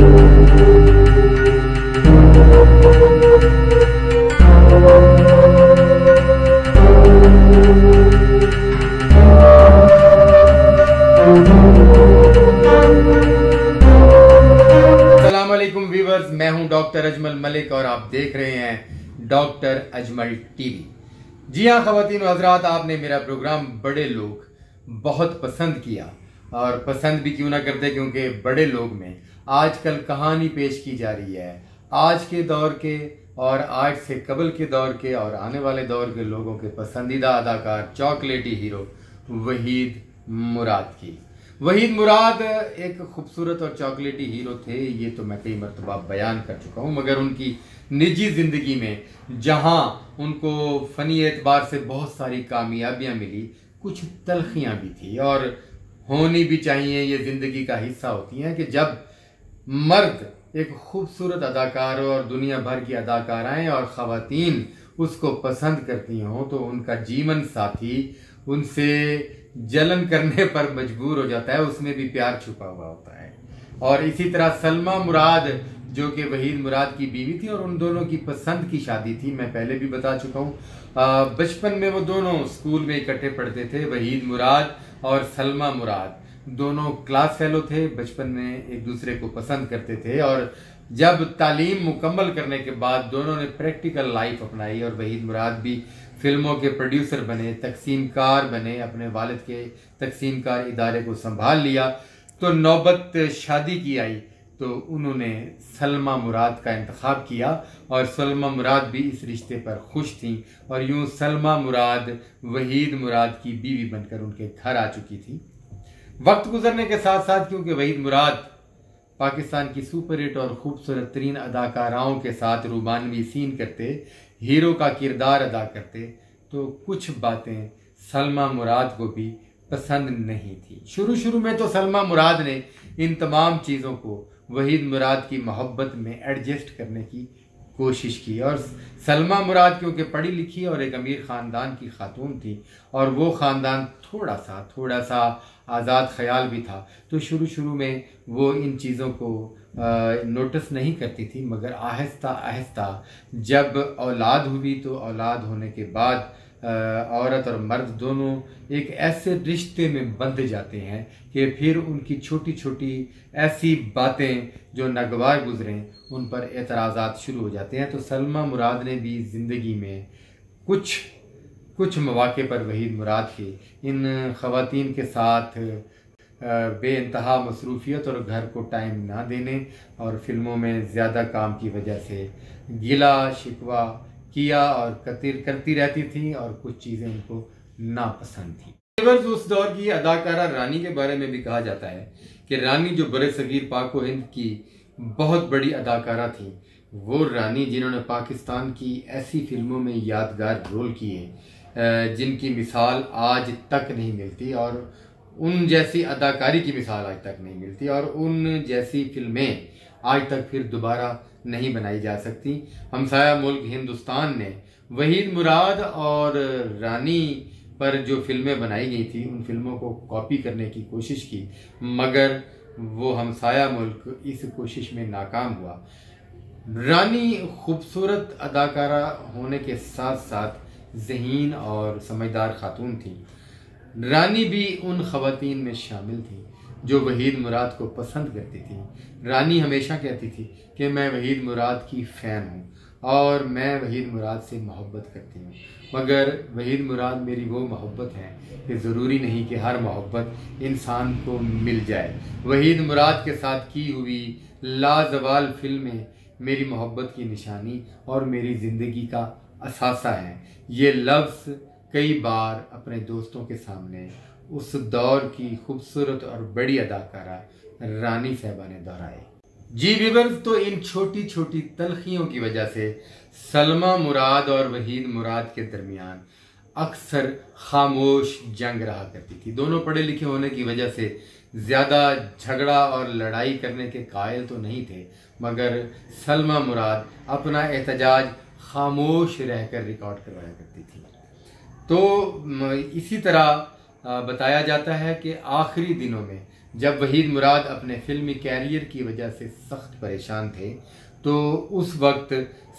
अस्सलामुअलैकुम व्यूअर्स, मैं हूं डॉक्टर अजमल मलिक और आप देख रहे हैं डॉक्टर अजमल टीवी। जी हाँ ख़वातीन व हज़रात, आपने मेरा प्रोग्राम बड़े लोग बहुत पसंद किया और पसंद भी क्यों ना करते, क्योंकि बड़े लोग में आजकल कहानी पेश की जा रही है आज के दौर के और आज से कबल के दौर के और आने वाले दौर के लोगों के पसंदीदा अदाकार चॉकलेटी हीरो वहीद मुराद की। वहीद मुराद एक खूबसूरत और चॉकलेटी हीरो थे, ये तो मैं कई मरतबा बयान कर चुका हूँ, मगर उनकी निजी ज़िंदगी में जहाँ उनको फ़नी एतबार से बहुत सारी कामयाबियाँ मिली, कुछ तलखियाँ भी थी और होनी भी चाहिए, ये ज़िंदगी का हिस्सा होती हैं कि जब मर्द एक खूबसूरत अदाकार हो और दुनिया भर की अदाकाराएँ और ख़वातीन उसको पसंद करती हों तो उनका जीवन साथी उनसे जलन करने पर मजबूर हो जाता है, उसमें भी प्यार छुपा हुआ होता है। और इसी तरह सलमा मुराद जो कि वहीद मुराद की बीवी थी और उन दोनों की पसंद की शादी थी, मैं पहले भी बता चुका हूँ। बचपन में वो दोनों स्कूल में इकट्ठे पढ़ते थे, वहीद मुराद और सलमा मुराद दोनों क्लास फेलो थे, बचपन में एक दूसरे को पसंद करते थे और जब तालीम मुकम्मल करने के बाद दोनों ने प्रैक्टिकल लाइफ अपनाई और वहीद मुराद भी फिल्मों के प्रोड्यूसर बने, तकसीमकार बने, अपने वालिद के तकसीमकार इदारे को संभाल लिया। तो नौबत शादी की आई तो उन्होंने सलमा मुराद का इंतखाब किया और सलमा मुराद भी इस रिश्ते पर खुश थीं और यूं सलमा मुराद वहीद मुराद की बीवी बनकर उनके घर आ चुकी थी। वक्त गुजरने के साथ साथ क्योंकि वहीद मुराद पाकिस्तान की सुपर हिट और खूबसूरत तरीन अदाकाराओं के साथ रूबानवी सीन करते, हीरो का किरदार अदा करते, तो कुछ बातें सलमा मुराद को भी पसंद नहीं थी। शुरू में तो सलमा मुराद ने इन तमाम चीज़ों को वहीद मुराद की मोहब्बत में एडजस्ट करने की कोशिश की और सलमा मुराद क्योंकि पढ़ी लिखी और एक अमीर ख़ानदान की खातून थी और वो ख़ानदान थोड़ा सा आज़ाद ख्याल भी था, तो शुरू में वो इन चीज़ों को नोटिस नहीं करती थी, मगर आहिस्ता आहिस्ता जब औलाद हुई तो औलाद होने के बाद औरत और मर्द दोनों एक ऐसे रिश्ते में बंध जाते हैं कि फिर उनकी छोटी छोटी ऐसी बातें जो नागवार गुजरें उन पर एतराज़ात शुरू हो जाते हैं। तो सलमा मुराद ने भी ज़िंदगी में कुछ मौके पर वहीद मुराद के इन ख़वातीन के साथ बेइंतहा मसरूफ़ियत और घर को टाइम ना देने और फिल्मों में ज़्यादा काम की वजह से गिला शिकवा किया और करती रहती थी और कुछ चीज़ें उनको नापसंद थी। उस दौर की अदाकारा रानी के बारे में भी कहा जाता है कि रानी जो बड़े सगीर पाक व हिंद की बहुत बड़ी अदाकारा थी, वो रानी जिन्होंने पाकिस्तान की ऐसी फिल्मों में यादगार रोल किए जिनकी मिसाल आज तक नहीं मिलती और उन जैसी अदाकारी की मिसाल आज तक नहीं मिलती और उन जैसी फिल्में आज तक फिर दोबारा नहीं बनाई जा सकती। हमसाया मुल्क हिंदुस्तान ने वहीद मुराद और रानी पर जो फिल्में बनाई गई थी उन फिल्मों को कॉपी करने की कोशिश की, मगर वो हमसाया मुल्क इस कोशिश में नाकाम हुआ। रानी खूबसूरत अदाकारा होने के साथ साथ ज़हीन और समझदार खातून थी। रानी भी उन ख़वातीन में शामिल थी जो वहीद मुराद को पसंद करती थी। रानी हमेशा कहती थी कि मैं वहीद मुराद की फ़ैन हूँ और मैं वहीद मुराद से मोहब्बत करती हूँ, मगर वहीद मुराद मेरी वो मोहब्बत है कि ज़रूरी नहीं कि हर मोहब्बत इंसान को मिल जाए। वहीद मुराद के साथ की हुई लाजवाल फिल्में मेरी मोहब्बत की निशानी और मेरी ज़िंदगी का असासा है। ये लफ्ज़ कई बार अपने दोस्तों के सामने उस दौर की खूबसूरत और बड़ी अदाकारा रानी साहबा ने दोहराए। जी व्यूअर्स, तो इन छोटी छोटी तलखियों की वजह से सलमा मुराद और वहीद मुराद के दरमियान अक्सर खामोश जंग रहा करती थी। दोनों पढ़े लिखे होने की वजह से ज़्यादा झगड़ा और लड़ाई करने के कायल तो नहीं थे, मगर सलमा मुराद अपना एहतजाज खामोश रहकर रिकॉर्ड करवाया करती थी। तो इसी तरह बताया जाता है कि आखिरी दिनों में जब वहीद मुराद अपने फिल्मी कैरियर की वजह से सख्त परेशान थे तो उस वक्त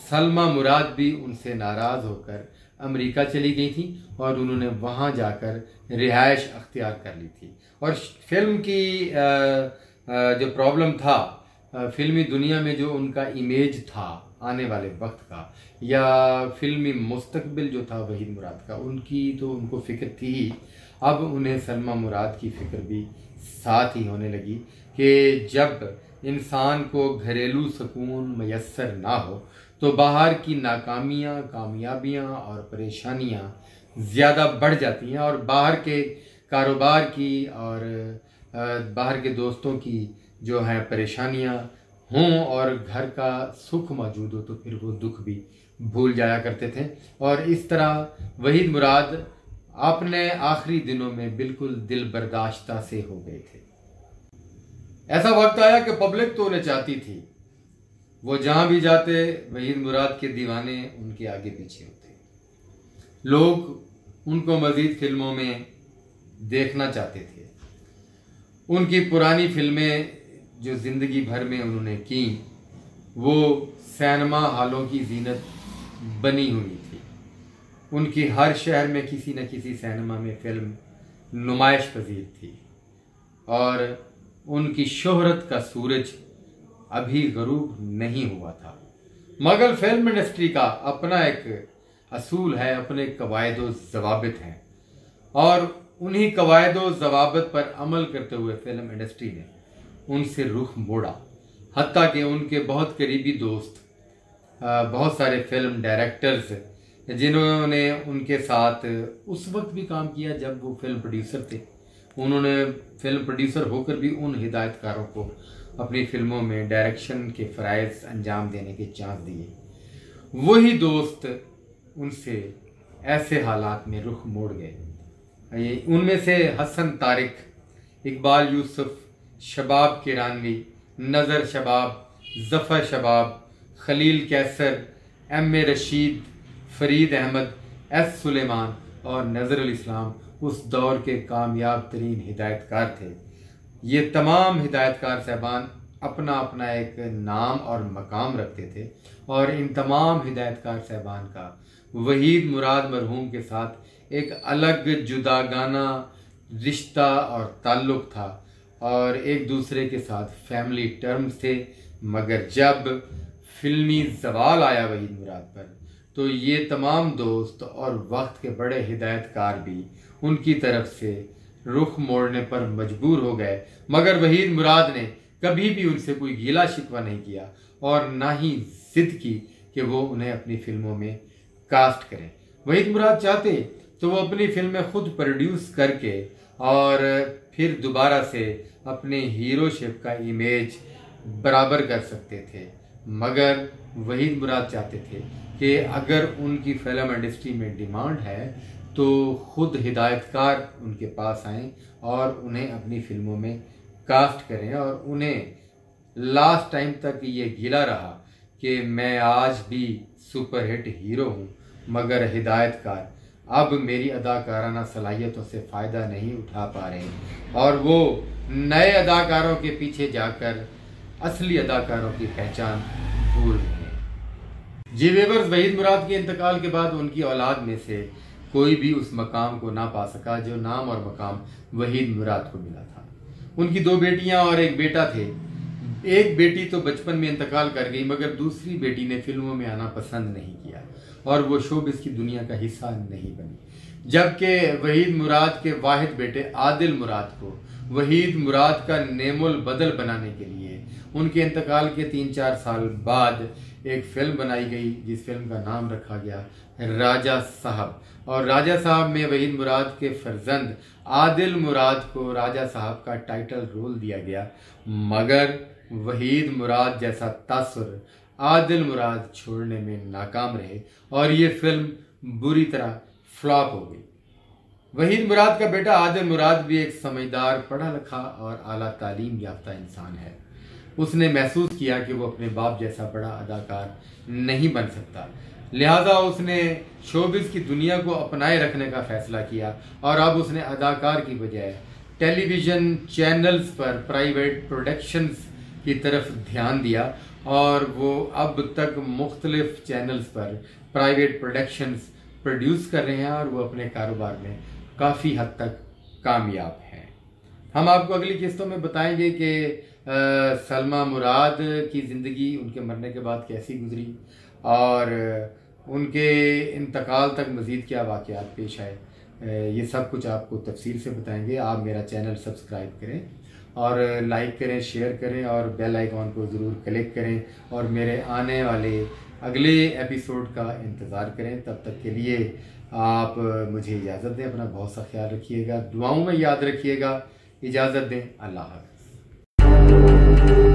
सलमा मुराद भी उनसे नाराज़ होकर अमेरिका चली गई थी और उन्होंने वहाँ जाकर रिहाइश अख्तियार कर ली थी। और फिल्म की जो प्रॉब्लम था, फिल्मी दुनिया में जो उनका इमेज था आने वाले वक्त का या फिल्मी मुस्तकबिल जो था वहीद मुराद का, उनकी तो उनको फ़िक्र थी ही। अब उन्हें सलमा मुराद की फ़िक्र भी साथ ही होने लगी कि जब इंसान को घरेलू सुकून मयस्सर ना हो तो बाहर की नाकामियाँ, कामयाबियाँ और परेशानियाँ ज़्यादा बढ़ जाती हैं और बाहर के कारोबार की और बाहर के दोस्तों की जो है परेशानियाँ हों और घर का सुख मौजूद हो तो फिर वो दुख भी भूल जाया करते थे। और इस तरह वहीद मुराद अपने आखिरी दिनों में बिल्कुल दिल बर्दाश्ता से हो गए थे। ऐसा वक्त आया कि पब्लिक तो उन्हें चाहती थी, वो जहां भी जाते वहीद मुराद के दीवाने उनके आगे पीछे होते, लोग उनको मजीद फिल्मों में देखना चाहते थे। उनकी पुरानी फिल्में जो जिंदगी भर में उन्होंने की वो सिनेमा हॉलों की जीनत बनी हुई थी। उनकी हर शहर में किसी न किसी सिनेमा में फिल्म नुमाइश पजीर थी और उनकी शोहरत का सूरज अभी गरूब नहीं हुआ था। मगर फिल्म इंडस्ट्री का अपना एक असूल है, अपने कवायद व ज़वाबित हैं और उन्हीं कवायद व ज़वाबित पर अमल करते हुए फिल्म इंडस्ट्री ने उनसे रुख मोड़ा। हत्ता कि उनके बहुत करीबी दोस्त, बहुत सारे फिल्म डायरेक्टर्स जिन्होंने उनके साथ उस वक्त भी काम किया जब वो फिल्म प्रोड्यूसर थे, उन्होंने फिल्म प्रोड्यूसर होकर भी उन हिदायतकारों को अपनी फिल्मों में डायरेक्शन के फ़राइज़ अंजाम देने के चांस दिए। वही दोस्त उनसे ऐसे हालात में रुख मोड़ गए। उनमें से हसन तारिक, इकबाल यूसुफ, शबाब किरानवी, नज़र शबाब, ज़फ़र शबाब, खलील कैसर, एम.ए. रशीद, फरीद अहमद, एस सुलेमान और नज़रुल इस्लाम उस दौर के कामयाब तरीन हिदायतकार थे। ये तमाम हिदायतकार साहबान अपना अपना एक नाम और मकाम रखते थे और इन तमाम हिदायतकार साहबान का वहीद मुराद मरहूम के साथ एक अलग जुदागाना रिश्ता और ताल्लुक़ था और एक दूसरे के साथ फैमिली टर्म्स थे। मगर जब फिल्मी ज़वाल आया वहीद मुराद पर तो ये तमाम दोस्त और वक्त के बड़े हिदायतकार भी उनकी तरफ से रुख मोड़ने पर मजबूर हो गए। मगर वहीद मुराद ने कभी भी उनसे कोई गिला शिकवा नहीं किया और ना ही जिद की कि वो उन्हें अपनी फिल्मों में कास्ट करें। वहीद मुराद चाहते तो वो अपनी फिल्में खुद प्रोड्यूस करके और फिर दोबारा से अपने हीरोशिप का इमेज बराबर कर सकते थे। मगर वहीद मुराद चाहते थे कि अगर उनकी फिल्म इंडस्ट्री में डिमांड है तो खुद हिदायतकार उनके पास आएं और उन्हें अपनी फिल्मों में कास्ट करें। और उन्हें लास्ट टाइम तक ये गिला रहा कि मैं आज भी सुपरहिट हीरो हूँ मगर हिदायतकार अब मेरी अदाकाराना सलाहियतों से फ़ायदा नहीं उठा पा रहे और वो नए अदाकारों के पीछे जाकर असली अदाकारों की पहचान भूल रहे हैं। जी व्यूअर्स, वहीद मुराद के इंतकाल के बाद उनकी औलाद में से कोई भी उस मकाम को ना पा सका जो नाम और मकाम वहीद मुराद को मिला था। उनकी 2 बेटियां और एक बेटा थे। एक बेटी तो बचपन में इंतकाल कर गई मगर दूसरी बेटी ने फिल्मों में आना पसंद नहीं किया और वो शोबिस की दुनिया का हिस्सा नहीं बनी। जबकि वहीद मुराद के वाहिद बेटे आदिल मुराद को वहीद मुराद का नेमुल बदल बनाने के लिए उनके इंतकाल के 3-4 साल बाद एक फिल्म बनाई गई जिस फिल्म का नाम रखा गया राजा साहब। और राजा साहब में वहीद मुराद के फर्जंद आदिल मुराद को राजा साहब का टाइटल रोल दिया गया मगर वहीद मुराद जैसा तासुर आदिल मुराद छोड़ने में नाकाम रहे और ये फिल्म बुरी तरह फ्लॉप हो गई। वहीद मुराद का बेटा आदिल मुराद भी एक समझदार, पढ़ा लिखा और आला तालीम याफ्ता इंसान है। उसने महसूस किया कि वो अपने बाप जैसा बड़ा अदाकार नहीं बन सकता, लिहाजा उसने शोबिस की दुनिया को अपनाए रखने का फैसला किया और अब उसने अदाकार की बजाय टेलीविज़न चैनल्स पर प्राइवेट प्रोडक्शंस की तरफ ध्यान दिया और वो अब तक मुख्तलिफ चैनल्स पर प्राइवेट प्रोडक्शंस प्रोड्यूस कर रहे हैं और वो अपने कारोबार में काफ़ी हद तक कामयाब हैं। हम आपको अगली किस्तों में बताएंगे कि सलमा मुराद की ज़िंदगी उनके मरने के बाद कैसी गुजरी और उनके इंतकाल तक मज़ीद क्या वाक़यात पेश आए। ये सब कुछ आपको तफसील से बताएंगे। आप मेरा चैनल सब्सक्राइब करें और लाइक करें, शेयर करें और बेल आइकॉन को ज़रूर क्लिक करें और मेरे आने वाले अगले एपिसोड का इंतज़ार करें। तब तक के लिए आप मुझे इजाज़त दें। अपना बहुत सा ख्याल रखिएगा, दुआओं में याद रखिएगा। इजाज़त दें। अल्लाह हाफ़िज़।